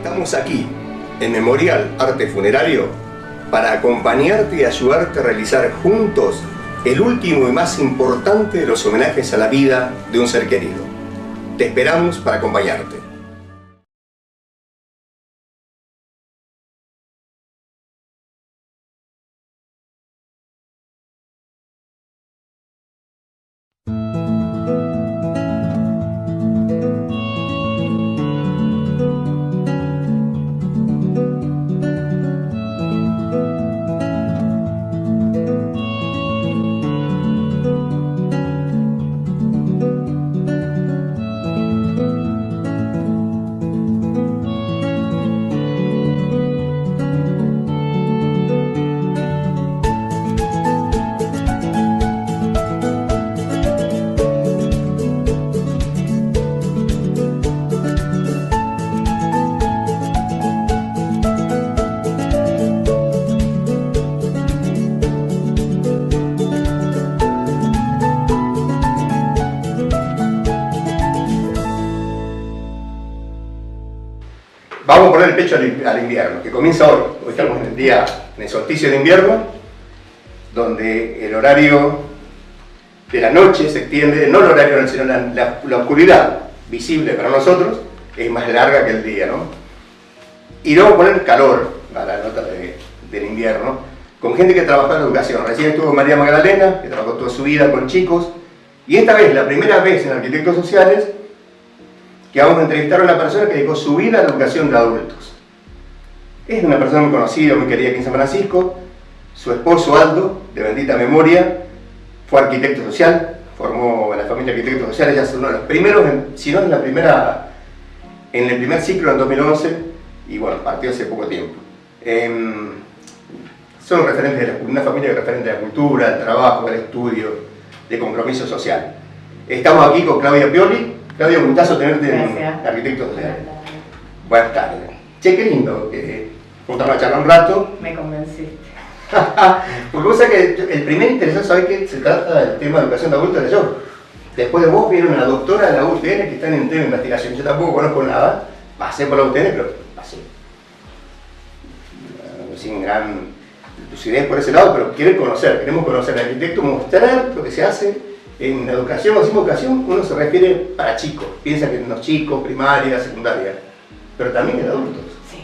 Estamos aquí, en Memorial Arte Funerario, para acompañarte y ayudarte a realizar juntos el último y más importante de los homenajes a la vida de un ser querido. Te esperamos para acompañarte. Vamos a poner el pecho al invierno, que comienza hoy. Hoy estamos en el solsticio de invierno, donde el horario de la noche se extiende, no el horario, sino la oscuridad visible para nosotros es más larga que el día, ¿no? Y luego poner calor a la nota del invierno, con gente que trabaja en educación. Recién estuvo María Magdalena, que trabajó toda su vida con chicos, y esta vez, la primera vez en Arquitectos Sociales, que vamos a entrevistar a una persona que dedicó su vida a la educación de adultos. Es una persona muy conocida, muy querida aquí en San Francisco. Su esposo Aldo, de bendita memoria, fue arquitecto social, formó la familia de arquitectos sociales, ya es uno de los primeros, si no en el primer ciclo en 2011, y bueno, partió hace poco tiempo. Son referentes de una familia referente de la cultura, del trabajo, del estudio, de compromiso social. Estamos aquí con Claudia Pioli. Claudia, un gustazo tenerte en Arquitectos Sociales. Buenas tardes. Che, qué lindo que juntarnos a charlar un rato. Me convenciste. Porque vos sabés que el primer interesado, ¿sabés que se trata del tema de educación de adultos? Era yo. Después de vos vieron una doctora de la UTN que está en el tema de investigación. Yo tampoco conozco nada, pasé por la UTN, pero pasé. Sin gran lucidez por ese lado, pero queremos conocer al arquitecto, mostrar lo que se hace. En la educación, cuando decimos educación, uno se refiere para chicos, piensa que en los chicos, primaria, secundaria, pero también en adultos. Sí.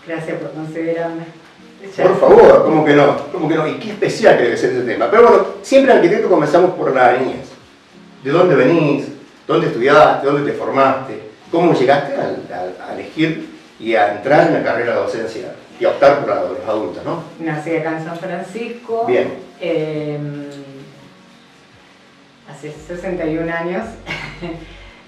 Gracias por considerarme. Por favor, ¿cómo que no? ¿Cómo que no? Y qué especial que debe ser ese tema. Pero bueno, siempre en arquitecto comenzamos por la niñez. ¿De dónde venís? ¿Dónde estudiaste? ¿Dónde te formaste? ¿Cómo llegaste a elegir y a entrar en la carrera de docencia y a optar por los adultos, no? Nací acá en San Francisco. Bien. Hace 61 años.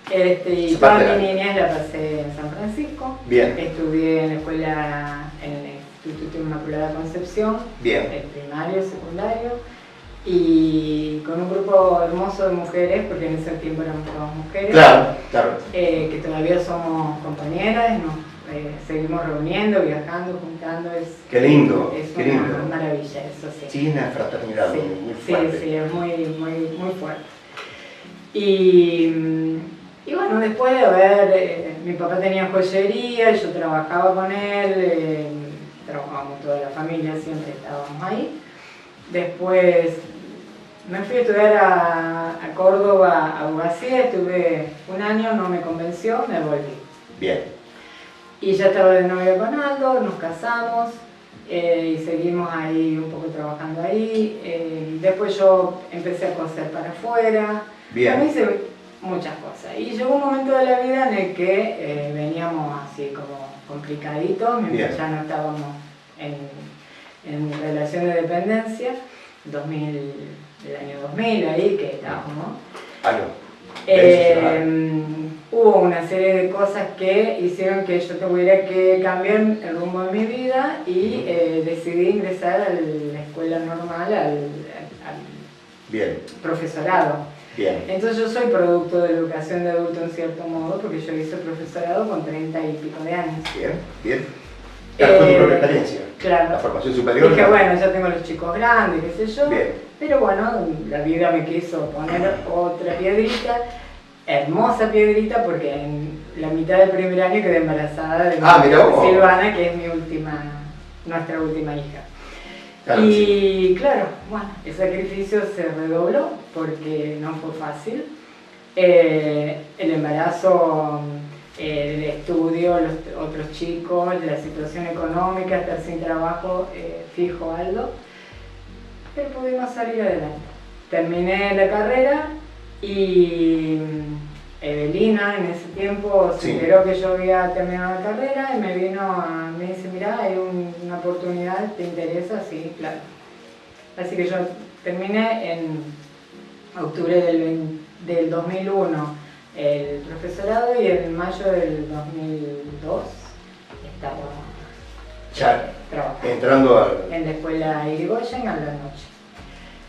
Y toda mi niñez la pasé en San Francisco. Bien. Estudié en la escuela, en el Instituto Inmaculada Concepción. Bien. El primario, secundario. Y con un grupo hermoso de mujeres, porque en ese tiempo éramos todas mujeres. Claro, claro. Que todavía somos compañeras, nos seguimos reuniendo, viajando, juntando. Qué lindo, es qué una lindo. maravilla, eso sí. Sí, una fraternidad Sí, muy fuerte. sí, es muy fuerte. Y bueno, después de haber, mi papá tenía joyería, yo trabajaba con él, trabajábamos toda la familia, siempre estábamos ahí. Después me fui a estudiar a Córdoba, a abogacía, estuve un año, no me convenció, me volví. Bien. Y ya estaba de novia con Aldo, nos casamos y seguimos ahí un poco trabajando ahí. Después yo empecé a coser para afuera. Bien. También hice muchas cosas. Y llegó un momento de la vida en el que veníamos así como complicaditos, mientras ya no estábamos en relación de dependencia, el año 2000 ahí que estábamos. Hubo una serie de cosas que hicieron que yo tuviera que cambiar el rumbo de mi vida y decidí ingresar a la escuela normal, al Bien. profesorado. Bien. Entonces yo soy producto de educación de adulto en cierto modo, porque yo hice profesorado con 30 y pico de años. Bien, bien. Claro, fue tu propia experiencia. Claro. La formación superior. Dije, bueno, ya tengo los chicos grandes, qué sé yo. Bien. Pero bueno, la vida me quiso poner otra piedrita hermosa piedrita porque en la mitad del primer año quedé embarazada de mirá vos. Silvana, que es nuestra última hija. Claro, y claro, bueno, el sacrificio se redobló porque no fue fácil. El embarazo, el estudio, los otros chicos, la situación económica, estar sin trabajo fijo algo, pero pudimos salir adelante. Terminé la carrera y Evelina en ese tiempo se enteró que yo había terminado la carrera y me dice, mirá, hay una oportunidad, ¿te interesa? Sí, claro. Así que yo terminé en octubre del 2001 el profesorado y en mayo del 2002 estaba ya trabajando entrando en la escuela Irigoyen a la noche.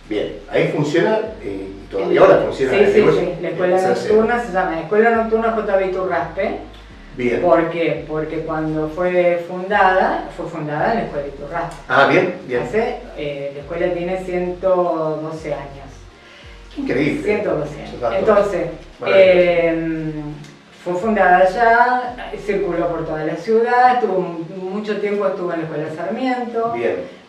Bien, ahí funciona, y todavía ahora funciona. Sí, la escuela nocturna se llama Escuela Nocturna J. Iturraspe. Bien. ¿Por qué? Porque cuando fue fundada en la escuela Iturraspe. Bien. La escuela tiene 112 años. Increíble. 112 años. Entonces, fue fundada allá, circuló por toda la ciudad, mucho tiempo estuvo en la escuela Sarmiento,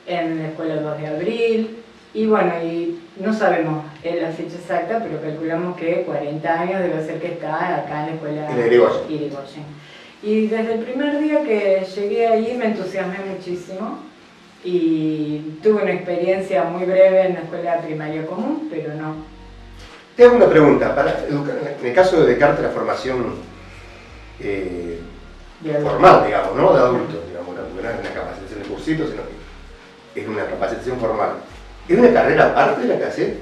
en la escuela 2 de Abril, y bueno, y no sabemos la fecha exacta, pero calculamos que 40 años debe ser que está acá en la escuela Irigoyen. Y desde el primer día que llegué ahí me entusiasmé muchísimo y tuve una experiencia muy breve en la escuela primaria común, pero no. Te hago una pregunta, en el caso de dedicarte a la formación formal, digamos, ¿no? De adultos, digamos, no es una capacitación de cursitos, sino que es una capacitación formal. ¿Es una carrera aparte de la que haces?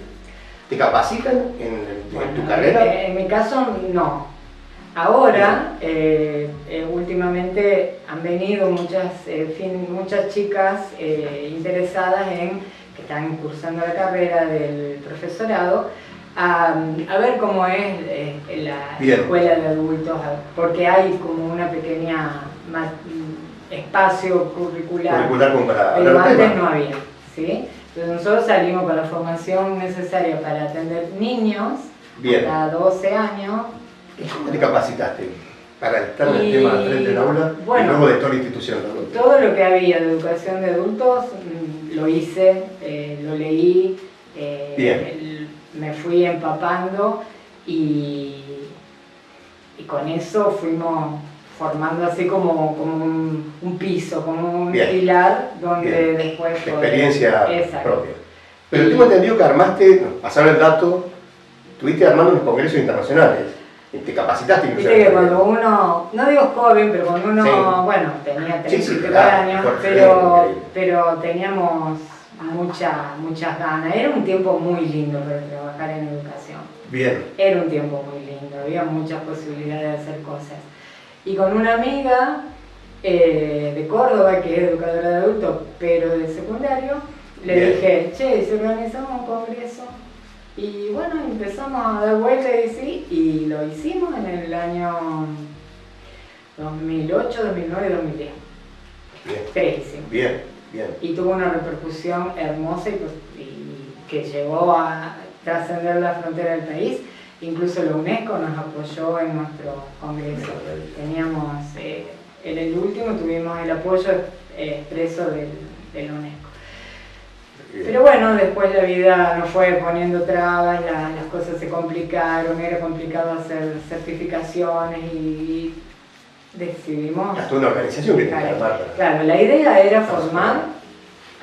¿Te capacitan en tu carrera? En mi caso, no. Ahora, últimamente han venido muchas chicas interesadas que están cursando la carrera del profesorado a ver cómo es la escuela de adultos, porque hay como una pequeña espacio curricular como para pero antes no había, ¿sí? Entonces nosotros salimos con la formación necesaria para atender niños hasta 12 años. ¿Cómo te capacitaste para estar en el tema al frente del aula y luego de toda la institución? Todo lo que había de educación de adultos lo hice, lo leí, me fui empapando y con eso fuimos formando así como un piso, como un pilar donde después... Experiencia propia. Pero tengo entendido que pasaron el dato, estuviste armando unos congresos internacionales. Te capacitaste incluso. Viste que cuando uno, no digo joven, pero cuando uno, bueno, tenía 30 años, pero teníamos muchas ganas. Era un tiempo muy lindo para trabajar en educación. Era un tiempo muy lindo, había muchas posibilidades de hacer cosas. Y con una amiga de Córdoba, que es educadora de adultos, pero de secundario, le dije, che, si organizamos un congreso. Y bueno, empezamos a dar vueltas y lo hicimos en el año 2008, 2009 y 2010. Tres hicimos. Bien. Y tuvo una repercusión hermosa y que llegó a trascender la frontera del país. Incluso la UNESCO nos apoyó en nuestro congreso. Teníamos, en el último tuvimos el apoyo expreso de la UNESCO. Pero bueno, después la vida nos fue poniendo trabas, las cosas se complicaron, era complicado hacer certificaciones y decidimos... Hasta una organización que tenía que armar. Claro, la idea era formar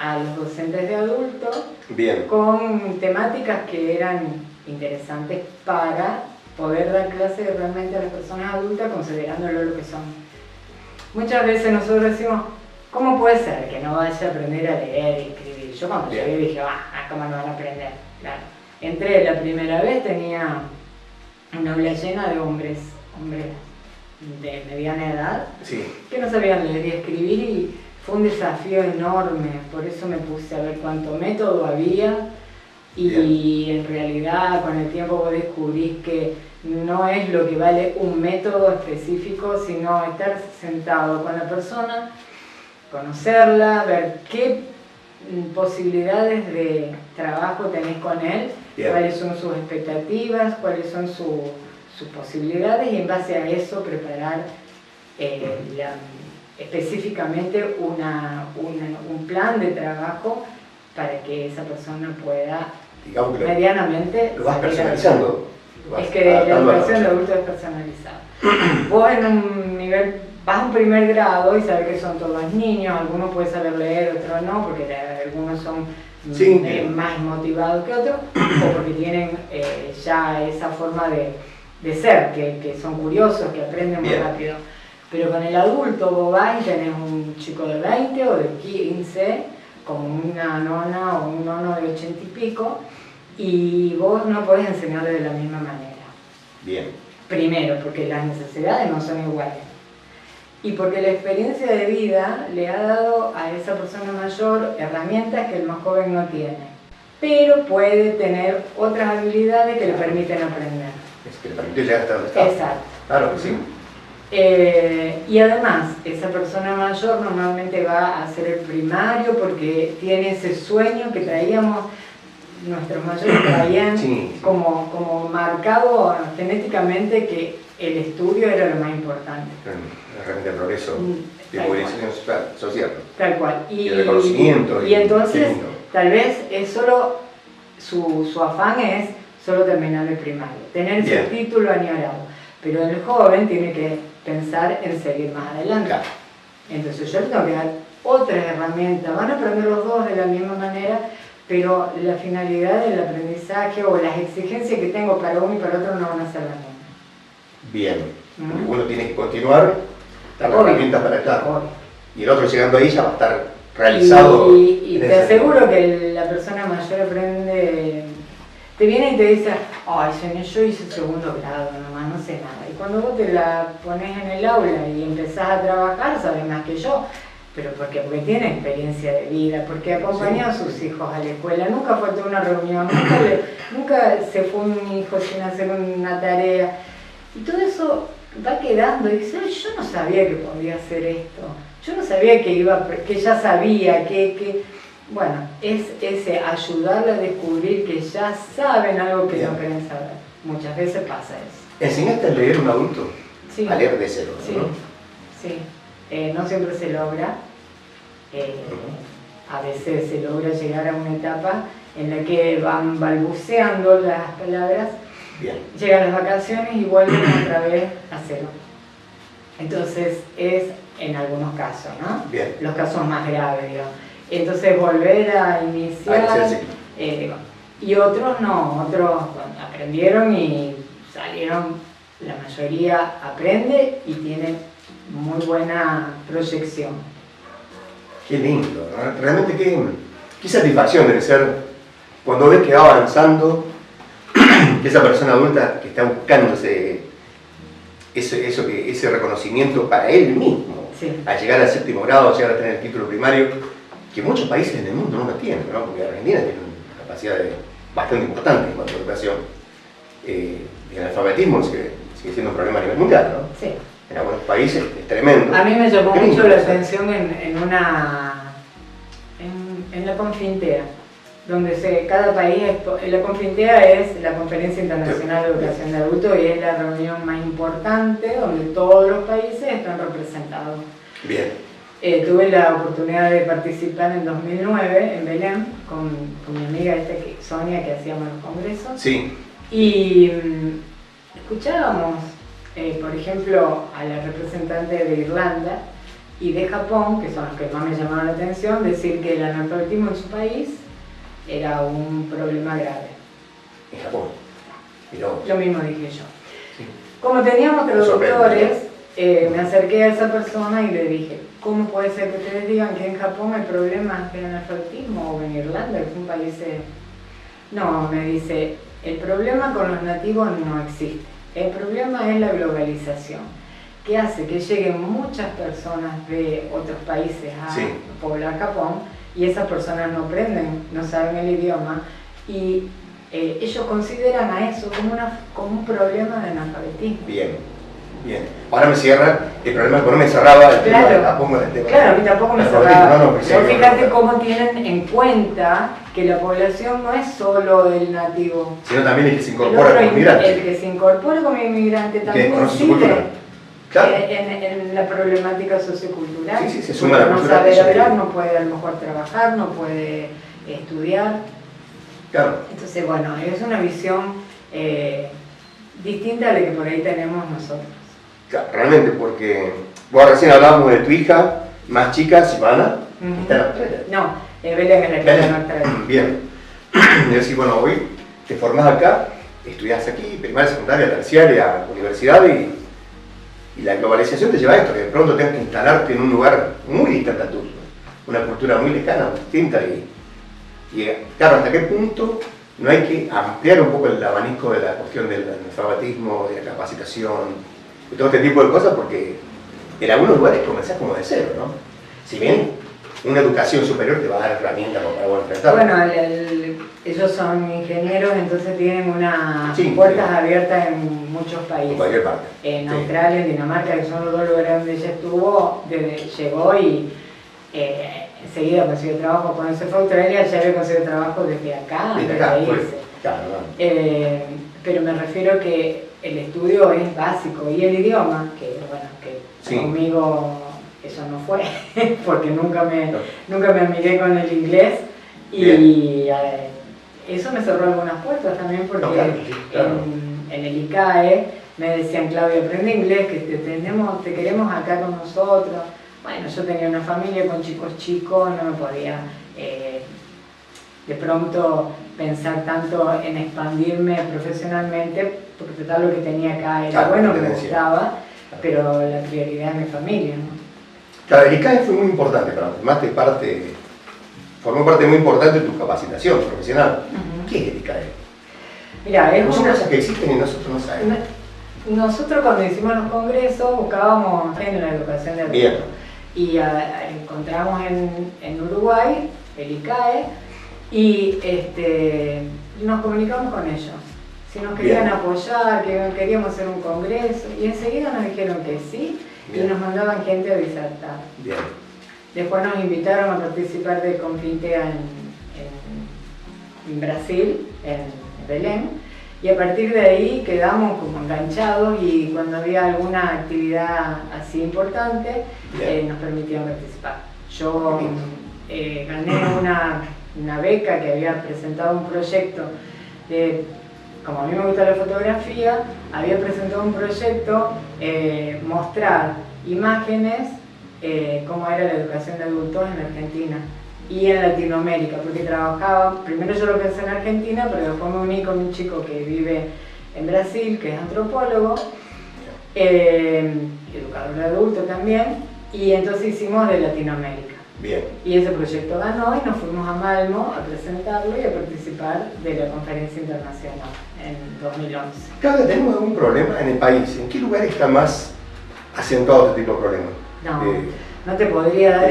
a los docentes de adultos con temáticas que eran interesantes para poder dar clases realmente a las personas adultas considerándolo lo que son. Muchas veces nosotros decimos, ¿cómo puede ser que no vaya a aprender a leer y escribir? Yo cuando llegué dije, ¿cómo no van a aprender? Claro. Entré la primera vez, tenía una aula llena de hombres de mediana edad, que no sabían leer y escribir y fue un desafío enorme, por eso me puse a ver cuánto método había y en realidad con el tiempo vos descubrís que no es lo que vale un método específico, sino estar sentado con la persona, conocerla, ver qué posibilidades de trabajo tenés con él, cuáles son sus expectativas, cuáles son sus sus posibilidades y en base a eso preparar específicamente un plan de trabajo para que esa persona pueda, digamos que medianamente... Lo vas personalizando. Es que la educación de adultos es personalizada. Vos en un nivel, vas a un primer grado y sabes que son todos niños, algunos pueden saber leer, otros no, porque algunos son más motivados que otros, o porque tienen ya esa forma de ser, que son curiosos, que aprenden muy rápido. Pero con el adulto vos vas y tenés un chico de 20 o de 15, como una nona o un nono de 80 y pico, y vos no podés enseñarle de la misma manera. Bien. Primero, porque las necesidades no son iguales. Y porque la experiencia de vida le ha dado a esa persona mayor herramientas que el más joven no tiene. Pero puede tener otras habilidades que le permiten aprender. Es que le permite llegar hasta donde está. Exacto. Claro que sí. Y además, esa persona mayor normalmente va a hacer el primario porque tiene ese sueño que traíamos, nuestros mayores traían como marcado genéticamente que el estudio era lo más importante. La herramienta de progreso, de movilización social. Tal cual. Y el reconocimiento. Y entonces, tal vez es solo, su afán es solo terminar el primario, tener ese título añorado. Pero el joven tiene que pensar en seguir más adelante. Claro. Entonces yo le tengo que dar otras herramientas. Van a aprender los dos de la misma manera, pero la finalidad del aprendizaje o las exigencias que tengo para uno y para otro no van a ser las mismas. Bien. Uno tiene que continuar, dar herramientas para estar. Y el otro llegando ahí ya va a estar realizado. Y te aseguro que la persona mayor aprende... Te viene y te dice, ay señor, yo hice segundo grado nomás, no sé nada. Y cuando vos te la pones en el aula y empezás a trabajar, sabes más que yo. ¿Pero por qué? Porque tiene experiencia de vida, porque acompañó a sus hijos a la escuela, nunca faltó una reunión, nunca se fue un hijo sin hacer una tarea. Y todo eso va quedando y dice, ay, yo no sabía que podía hacer esto, yo no sabía que ya sabía, Bueno, es ese ayudarle a descubrir que ya saben algo que no quieren saber. Muchas veces pasa eso. ¿Enseñaste a leer a un adulto? Sí. A leer de cero, ¿no? Sí. No siempre se logra. A veces se logra llegar a una etapa en la que van balbuceando las palabras. Bien. Llegan las vacaciones y vuelven otra vez a cero. Entonces es en algunos casos, ¿no? Bien. Los casos más graves, digamos. Entonces volver a iniciar, y otros no, otros aprendieron y salieron, la mayoría aprende y tiene muy buena proyección. Qué lindo, ¿no? Realmente qué satisfacción debe ser cuando ves que va avanzando, que esa persona adulta que está buscándose ese reconocimiento para él mismo, al llegar al séptimo grado, al llegar a tener el título primario, que muchos países en el mundo no lo tienen, ¿no? Porque Argentina tiene una capacidad bastante importante en cuanto a educación. El analfabetismo sigue siendo un problema a nivel mundial, ¿no? Sí. En algunos países es tremendo. A mí me llamó mucho la atención en la Confintea, donde cada país, la Confintea es la Conferencia Internacional de Educación de Adultos y es la reunión más importante donde todos los países están representados. Bien. Tuve la oportunidad de participar en 2009 en Belén con mi amiga Sonia, que hacíamos los congresos. Sí. Y escuchábamos, por ejemplo, a la representante de Irlanda y de Japón, que son los que más me llamaron la atención, decir que el analfabetismo en su país era un problema grave. En Japón. Lo mismo dije yo. Sí. Como teníamos traductores, me acerqué a esa persona y le dije, ¿cómo puede ser que ustedes digan que en Japón hay problemas de analfabetismo o en Irlanda, que son países...? No, me dice, el problema con los nativos no existe. El problema es la globalización, que hace que lleguen muchas personas de otros países a poblar Japón y esas personas no aprenden, no saben el idioma y ellos consideran a eso como un problema de analfabetismo. Bien. Bien. Ahora me cierra el problema es que no me cerraba el tema. Claro, a mí tampoco me cerraba. Pero fíjate cómo tienen en cuenta que la población no es solo el nativo, sino también el que se incorpora como inmigrante. El que se incorpora como inmigrante también incide en la problemática sociocultural. Sí, se suma la cultura. No sabe hablar, no puede a lo mejor trabajar, no puede estudiar. Claro. Entonces, bueno, es una visión distinta a la que por ahí tenemos nosotros. Claro, realmente, porque vos recién hablábamos de tu hija más chica, Silvana, que está en Australia. No, Belén es la que está en Australia. Bien. Y decir, bueno, hoy te formás acá, estudiás aquí, primaria, secundaria, terciaria, universidad, y la globalización te lleva a esto, que de pronto tengas que instalarte en un lugar muy distante a tuyo, una cultura muy lejana, muy distinta, y claro, ¿hasta qué punto no hay que ampliar un poco el abanico de la cuestión del analfabetismo, de la capacitación, de todo este tipo de cosas? Porque en algunos lugares comenzás como de cero, ¿no? Si bien una educación superior te va a dar herramientas para poder enfrentar. Bueno, ellos son ingenieros, entonces tienen unas puertas abiertas en muchos países. En cualquier parte. En Australia, en Dinamarca, que son los dos lugares donde ella estuvo, llegó y enseguida consiguió trabajo. Cuando se fue a Australia ya había conseguido trabajo desde acá, desde irse. Claro, pero me refiero que el estudio es básico y el idioma, que bueno, que conmigo eso no fue, porque nunca me amigué con el inglés y eso me cerró algunas puertas también, porque en el ICAE me decían, Claudia, aprende inglés, que te queremos acá con nosotros. Bueno, yo tenía una familia con chicos, no me podía de pronto pensar tanto en expandirme profesionalmente, porque total lo que tenía acá era bueno, me gustaba, pero la prioridad es mi familia, ¿no? Claro, el ICAE fue muy importante para mí, formó parte muy importante de tu capacitación profesional. ¿Qué es el ICAE? Mira, son cosas que existen y nosotros no sabemos. Nosotros cuando hicimos los congresos buscábamos en la educación de adultos y encontramos en Uruguay el ICAE y nos comunicamos con ellos. Si nos querían apoyar, que queríamos hacer un congreso, y enseguida nos dijeron que sí, y nos mandaban gente a disertar. Bien. Después nos invitaron a participar de Confitea en Brasil, en Belén, y a partir de ahí quedamos como enganchados, y cuando había alguna actividad así importante, nos permitían participar. Yo gané una beca que había presentado un proyecto de... Como a mí me gusta la fotografía, había presentado un proyecto, mostrar imágenes, cómo era la educación de adultos en Argentina y en Latinoamérica, porque trabajaba, primero yo lo pensé en Argentina, pero después me uní con un chico que vive en Brasil, que es antropólogo, educador de adultos también, y entonces hicimos de Latinoamérica. Bien. Y ese proyecto ganó y nos fuimos a Malmo a presentarlo y a participar de la conferencia internacional en 2011. Claro, tenemos algún problema en el país. ¿En qué lugar está más acentuado este tipo de problema? No te podría dar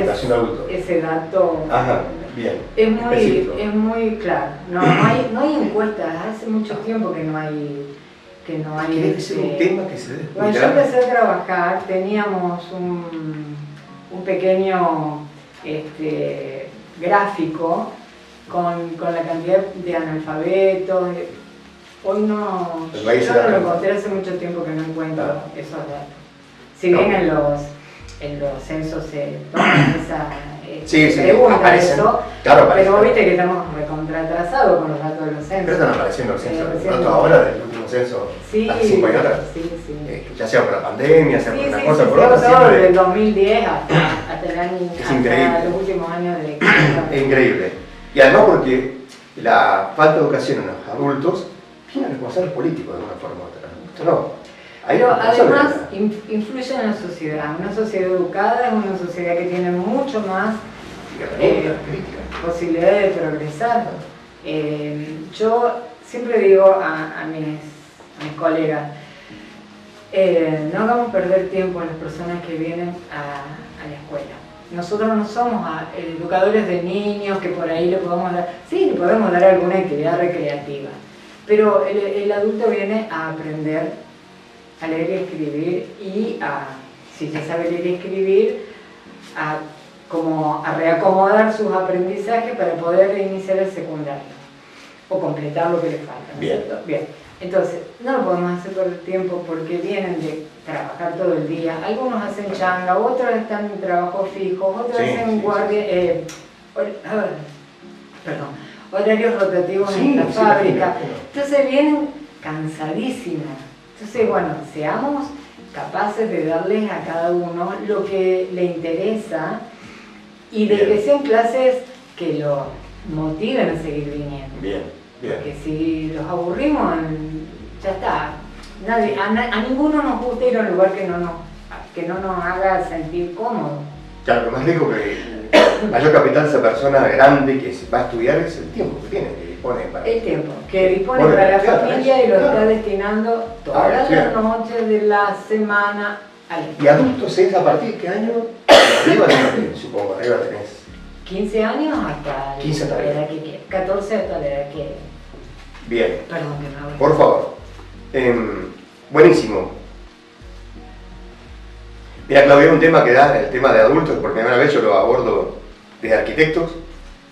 ese dato. Ajá, bien. Es muy claro. No hay encuestas. Hace mucho tiempo que no hay. Debe ser un tema que se debe. Cuando yo empecé a trabajar, teníamos un pequeño gráfico con la cantidad de analfabetos. Hoy no, yo no lo encontré, hace mucho tiempo que no encuentro esos datos. Si bien en los censos se toman esa pregunta, eso, pero vos viste que estamos recontratrasados con los datos de los censos. Pero están apareciendo los censos, pronto ahora del último censo, hace 5 años atrás. Ya sea por la pandemia, sea por una cosa por otra. Todo desde el 2010 hasta el año, hasta los últimos años de Es increíble. Y además porque la falta de educación en los adultos tiene responsables políticos de una forma u otra. Esto no. Pero además influye en la sociedad. Una sociedad educada es una sociedad que tiene mucho más posibilidades de progresar. Yo siempre digo a mis colegas, no hagamos perder tiempo a las personas que vienen a la escuela. Nosotros no somos educadores de niños que por ahí le podemos dar alguna actividad recreativa, pero el adulto viene a aprender a leer y escribir y si ya sabe leer y escribir, como a reacomodar sus aprendizajes para poder iniciar el secundario o completar lo que le falta, ¿no es cierto? Bien. Entonces, no lo podemos hacer por el tiempo porque vienen de trabajar todo el día. Algunos hacen changa, otros están en trabajo fijo, otros hacen guardia, horarios rotativos en la fábrica. Entonces vienen cansadísimos. Entonces, bueno, seamos capaces de darles a cada uno lo que le interesa y de que sean clases que lo motiven a seguir viniendo. Bien. Porque si los aburrimos, ya está. A ninguno nos gusta ir a un lugar que no nos haga sentir cómodos. Claro, lo más rico que el mayor capital de esa persona grande que va a estudiar es el tiempo que tiene, que dispone para... El tiempo, que dispone para la familia y lo está destinando todas las noches de la semana al estudio. ¿Y adultos es a partir de qué año? Arriba tenés, supongo, arriba tenés. 15 años hasta 15 la edad que quieras, 14 hasta la edad que... Bien. Perdón, que me hago. Por favor. Buenísimo. Mira, Claudia, un tema que da, el tema de adultos, por primera vez yo lo abordo desde arquitectos,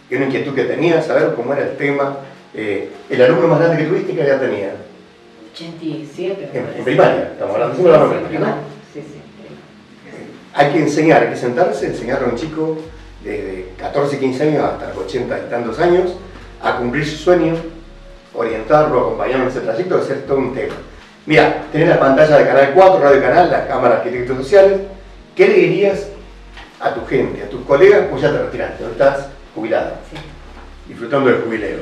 y una inquietud que tenía, saber cómo era el tema. El alumno más grande que tuviste, ¿qué edad tenía? 87. En primaria, estamos hablando de la primaria, ¿no? Sí. Hay que enseñar, hay que sentarse, enseñarle a un chico desde 14, 15 años hasta los 80 y tantos años a cumplir su sueño, orientarlo, acompañarlo en ese trayecto, de ser todo un tema. Mira, tenés la pantalla de Canal 4, Radio Canal, la Cámara de Arquitectos Sociales. ¿Qué le dirías a tu gente, a tus colegas? Pues ya te retiraste, no estás jubilada, disfrutando del jubileo.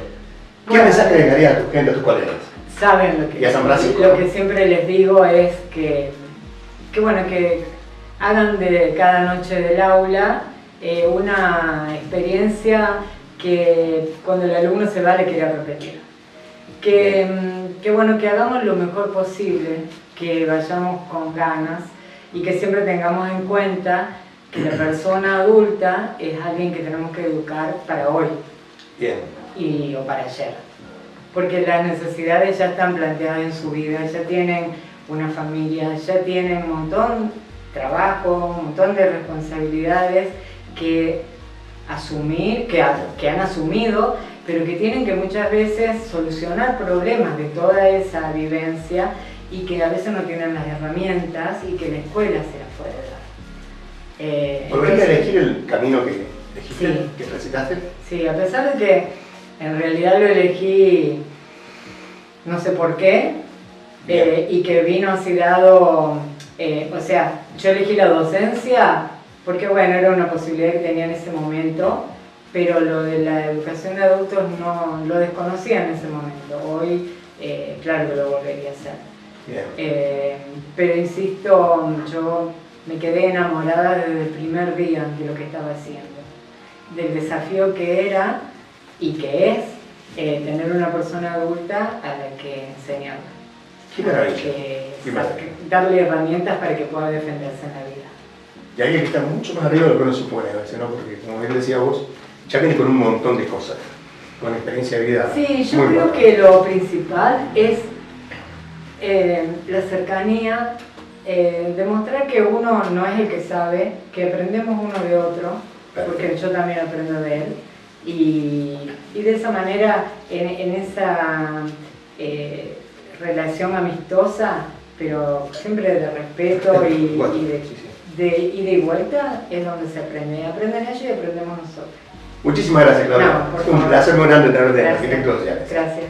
¿Qué mensaje le darías a tu gente, a tus colegas? Saben lo que, ¿Y a San Francisco? Lo que siempre les digo es que hagan de cada noche del aula una experiencia que cuando el alumno se va le quiera repetir. Que hagamos lo mejor posible, que vayamos con ganas y que siempre tengamos en cuenta que la persona adulta es alguien que tenemos que educar para hoy. Bien. O para ayer. Porque las necesidades ya están planteadas en su vida, ya tienen una familia, ya tienen un montón de trabajo, un montón de responsabilidades que asumir, que han asumido, pero que tienen que muchas veces solucionar problemas de toda esa vivencia y que a veces no tienen las herramientas y que la escuela se las puede dar. ¿Volverías a elegir el camino que elegiste, sí, que recitaste? Sí, a pesar de que en realidad lo elegí no sé por qué, y que vino así dado, yo elegí la docencia porque bueno, era una posibilidad que tenía en ese momento, pero lo de la educación de adultos no lo desconocía en ese momento. Hoy, claro que lo volvería a hacer. Pero insisto, yo me quedé enamorada desde el primer día de lo que estaba haciendo, del desafío que era y que es tener una persona adulta a la que enseñar. Qué maravilla. Darle herramientas para que pueda defenderse en la vida. Y hay que estar mucho más arriba de lo que uno supone a veces, ¿no? Porque como bien decía vos, ya viene con un montón de cosas, con experiencia de vida. Sí, yo creo que lo principal es la cercanía, demostrar que uno no es el que sabe, que aprendemos uno de otro, porque yo también aprendo de él, y de esa manera, en esa relación amistosa, pero siempre de respeto de ida y vuelta, es donde se aprende. Aprenden ellos y aprendemos nosotros. Muchísimas gracias, Claudia. No, es un placer muy grande tenerte en Arquitectos Sociales. Gracias.